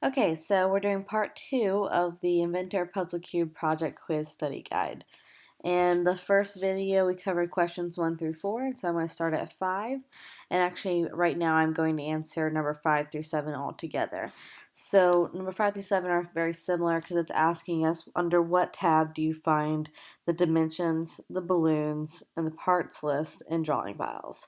Okay, so we're doing part 2 of the Inventor Puzzle Cube Project Quiz Study Guide. In the first video, we covered questions 1 through 4, so I'm going to start at 5. And actually, right now, I'm going to answer number 5 through 7 all together. So, number 5 through 7 are very similar because it's asking us under what tab do you find the dimensions, the balloons, and the parts list in drawing files.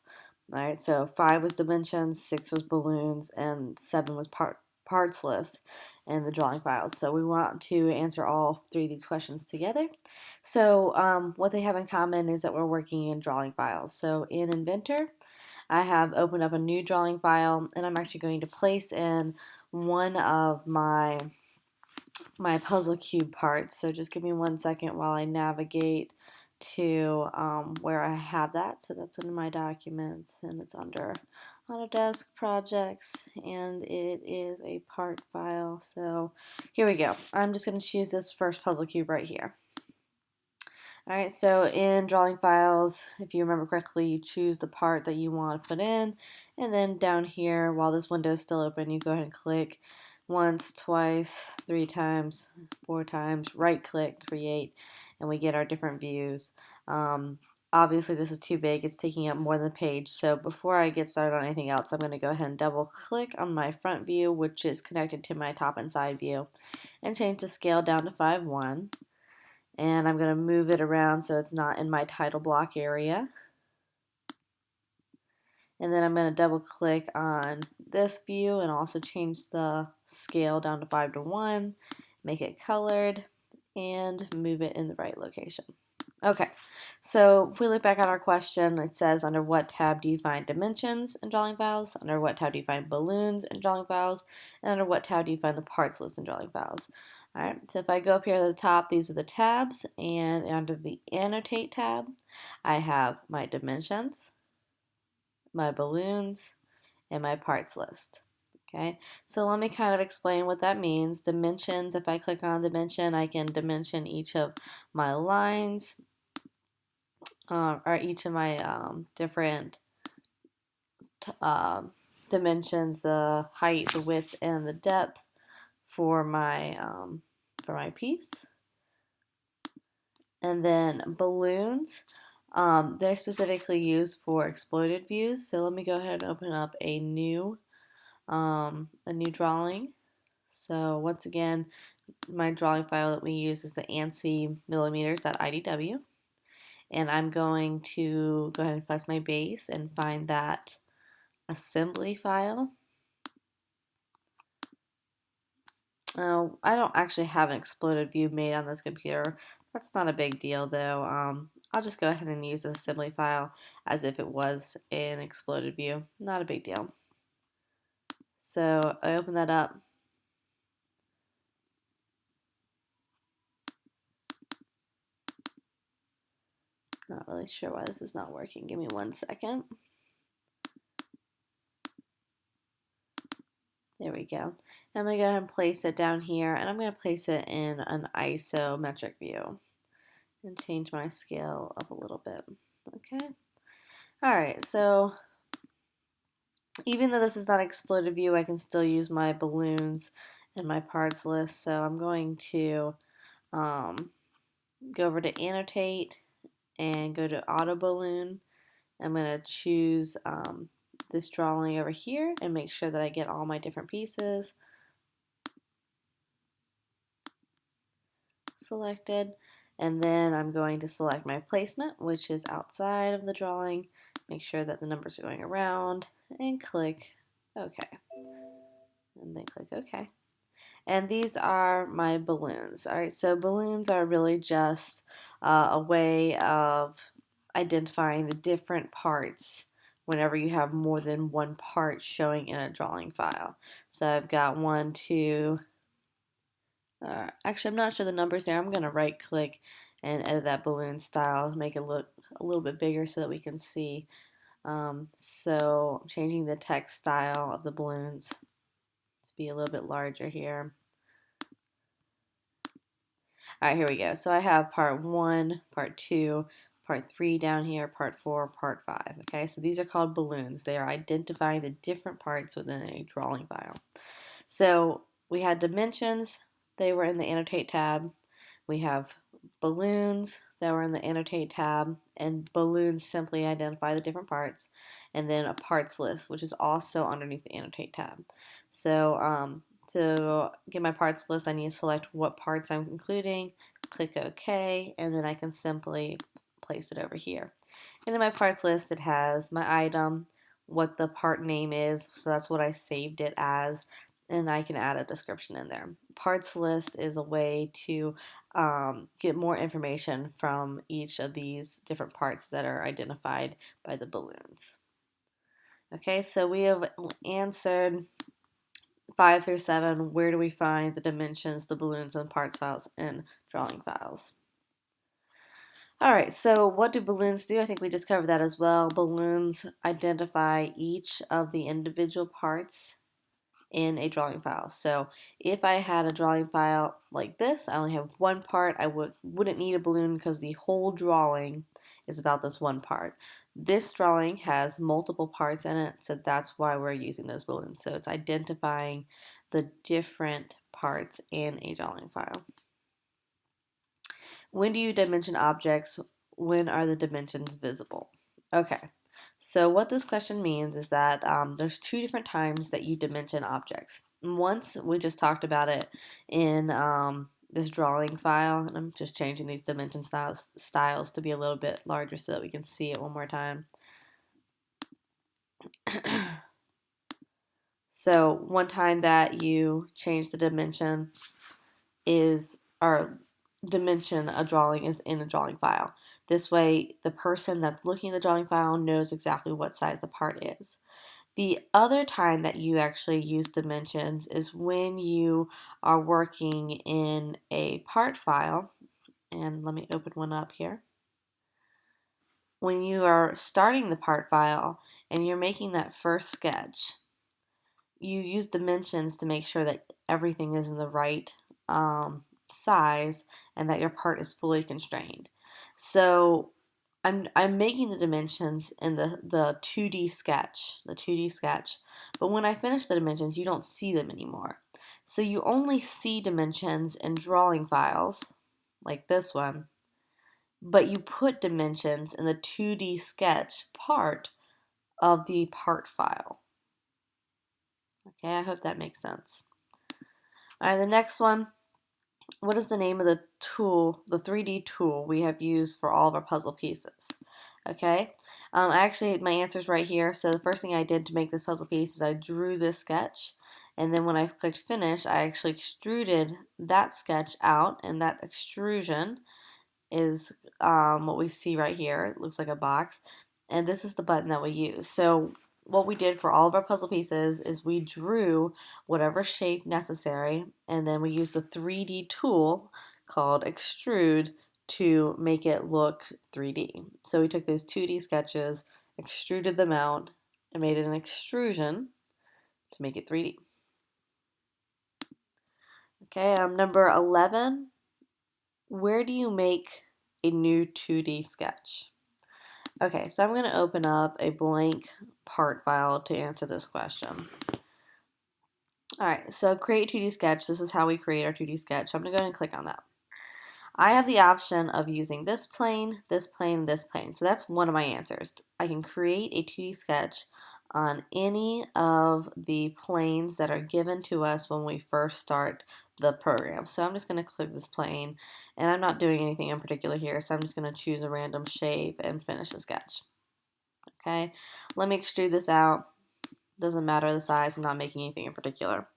Alright, so 5 was dimensions, 6 was balloons, and 7 was parts list in the drawing files. So we want to answer all 3 of these questions together. So what they have in common is that we're working in drawing files. So in Inventor, I have opened up a new drawing file, and I'm actually going to place in one of my puzzle cube parts. So just give me 1 second while I navigate to where I have that. So that's in my documents, and it's under Autodesk projects, and it is a part file. So here we go. I'm just going to choose this first puzzle cube right here. Alright, so in drawing files, if you remember correctly, you choose the part that you want to put in, and then down here, while this window is still open, you go ahead and click once, twice, 3 times, 4 times, right click, create, and we get our different views. Obviously this is too big, it's taking up more than the page, so before I get started on anything else, I'm going to go ahead and double click on my front view, which is connected to my top and side view, and change the scale down to 5:1. And I'm going to move it around so it's not in my title block area. And then I'm going to double click on this view and also change the scale down to 5:1, make it colored, and move it in the right location. Okay, so if we look back at our question, it says under what tab do you find dimensions in drawing files, under what tab do you find balloons in drawing files, and under what tab do you find the parts list in drawing files. Alright, so if I go up here to the top, these are the tabs, and under the annotate tab, I have my dimensions, my balloons, and my parts list. Okay, so let me kind of explain what that means. Dimensions, if I click on dimension, I can dimension each of my lines, or each of my different dimensions, the height, the width, and the depth for my piece. And then balloons, they're specifically used for exploded views. So let me go ahead and open up a new drawing. So once again, my drawing file that we use is the ANSI millimeters.idw. And I'm going to go ahead and press my base and find that assembly file. I don't actually have an exploded view made on this computer. That's not a big deal though. I'll just go ahead and use this assembly file as if it was an exploded view. Not a big deal. So I open that up. Not really sure why this is not working. Give me 1 second. There we go. I'm going to go ahead and place it down here, and I'm going to place it in an isometric view and change my scale up a little bit. Okay. Alright, so even though this is not an exploded view, I can still use my balloons and my parts list. So I'm going to go over to annotate and go to auto balloon. I'm going to choose this drawing over here and make sure that I get all my different pieces selected. And then I'm going to select my placement, which is outside of the drawing. Make sure that the numbers are going around and click OK. And then click OK. And these are my balloons. All right, so balloons are really just a way of identifying the different parts whenever you have more than one part showing in a drawing file. So I've got 1, 2, actually I'm not sure the numbers there. I'm going to right click and edit that balloon style, make it look a little bit bigger so that we can see. So I'm changing the text style of the balloons to be a little bit larger here. Alright, here we go. So I have part 1, part 2, part 3 down here, part 4, part 5. Okay, so these are called balloons. They are identifying the different parts within a drawing file. So we had dimensions, they were in the annotate tab. We have balloons that were in the annotate tab, and balloons simply identify the different parts, and then a parts list, which is also underneath the annotate tab. So to get my parts list, I need to select what parts I'm including, click OK, and then I can simply place it over here. And in my parts list, it has my item, what the part name is, so that's what I saved it as, and I can add a description in there. Parts list is a way to get more information from each of these different parts that are identified by the balloons. Okay, so we have answered 5 through 7. Where do we find the dimensions, the balloons, and parts files and drawing files? All right, so what do balloons do? I think we just covered that as well. Balloons identify each of the individual parts in a drawing file. So if I had a drawing file like this, I only have one part, I wouldn't need a balloon because the whole drawing is about this one part. This drawing has multiple parts in it, so that's why we're using those balloons. So it's identifying the different parts in a drawing file. When do you dimension objects? When are the dimensions visible? Okay, so what this question means is that there's 2 different times that you dimension objects. Once we just talked about it in this drawing file, and I'm just changing these dimension styles to be a little bit larger so that we can see it one more time. So one time that you change the dimension is, or dimension a drawing is in a drawing file. This way the person that's looking at the drawing file knows exactly what size the part is. The other time that you actually use dimensions is when you are working in a part file, and let me open one up here. When you are starting the part file and you're making that first sketch, you use dimensions to make sure that everything is in the right size and that your part is fully constrained. So I'm making the dimensions in the 2D sketch, but when I finish the dimensions, you don't see them anymore. So you only see dimensions in drawing files, like this one, but you put dimensions in the 2D sketch part of the part file. Okay, I hope that makes sense. All right, the next one. What is the name of the tool, the 3D tool we have used for all of our puzzle pieces? Okay, my answer's right here. So the first thing I did to make this puzzle piece is I drew this sketch, and then when I clicked finish, I actually extruded that sketch out, and that extrusion is what we see right here. It looks like a box, and this is the button that we use. So what we did for all of our puzzle pieces is we drew whatever shape necessary, and then we used the 3D tool called extrude to make it look 3D. So we took those 2D sketches, extruded them out, and made it an extrusion to make it 3D. Okay, number 11, where do you make a new 2D sketch? Okay, so I'm going to open up a blank part file to answer this question. Alright, so create 2D sketch. This is how we create our 2D sketch. So I'm going to go ahead and click on that. I have the option of using this plane, this plane, this plane. So that's one of my answers. I can create a 2D sketch on any of the planes that are given to us when we first start the program. So I'm just going to click this plane, and I'm not doing anything in particular here, so I'm just going to choose a random shape and finish the sketch. Okay, let me extrude this out. Doesn't matter the size, I'm not making anything in particular.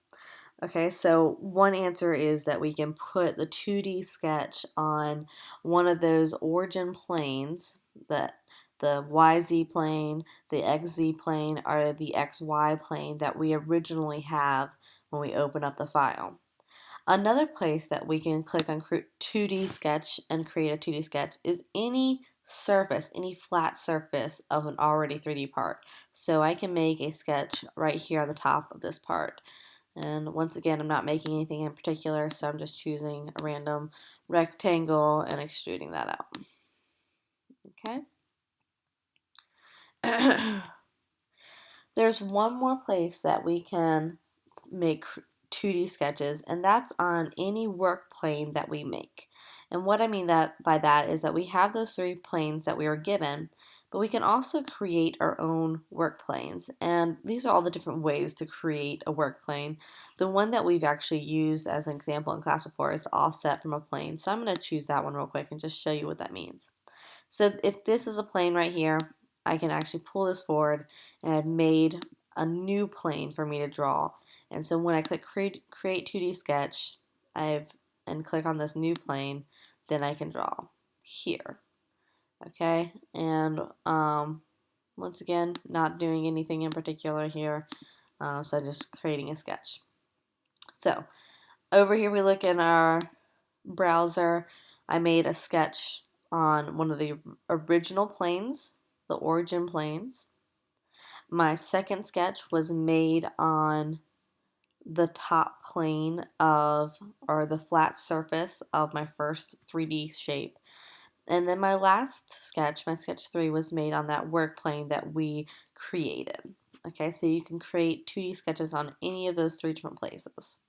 Okay, so one answer is that we can put the 2D sketch on one of those origin planes, that the YZ plane, the XZ plane, or the XY plane that we originally have when we open up the file. Another place that we can click on 2D sketch and create a 2D sketch is any surface, any flat surface of an already 3D part. So I can make a sketch right here on the top of this part. And once again, I'm not making anything in particular, so I'm just choosing a random rectangle and extruding that out. Okay. There's one more place that we can make 2D sketches, and that's on any work plane that we make. And what I mean by that is that we have those 3 planes that we were given, but we can also create our own work planes. And these are all the different ways to create a work plane. The one that we've actually used as an example in class before is to offset from a plane. So I'm going to choose that one real quick and just show you what that means. So if this is a plane right here, I can actually pull this forward, and I've made a new plane for me to draw. And so when I click create 2D sketch, and click on this new plane, then I can draw here. Okay, and once again, not doing anything in particular here, so just creating a sketch. So over here we look in our browser. I made a sketch on one of the original planes, the origin planes. My second sketch was made on the top plane of, or the flat surface of my first 3D shape. And then my last sketch, my sketch 3, was made on that work plane that we created. Okay, so you can create 2D sketches on any of those 3 different places.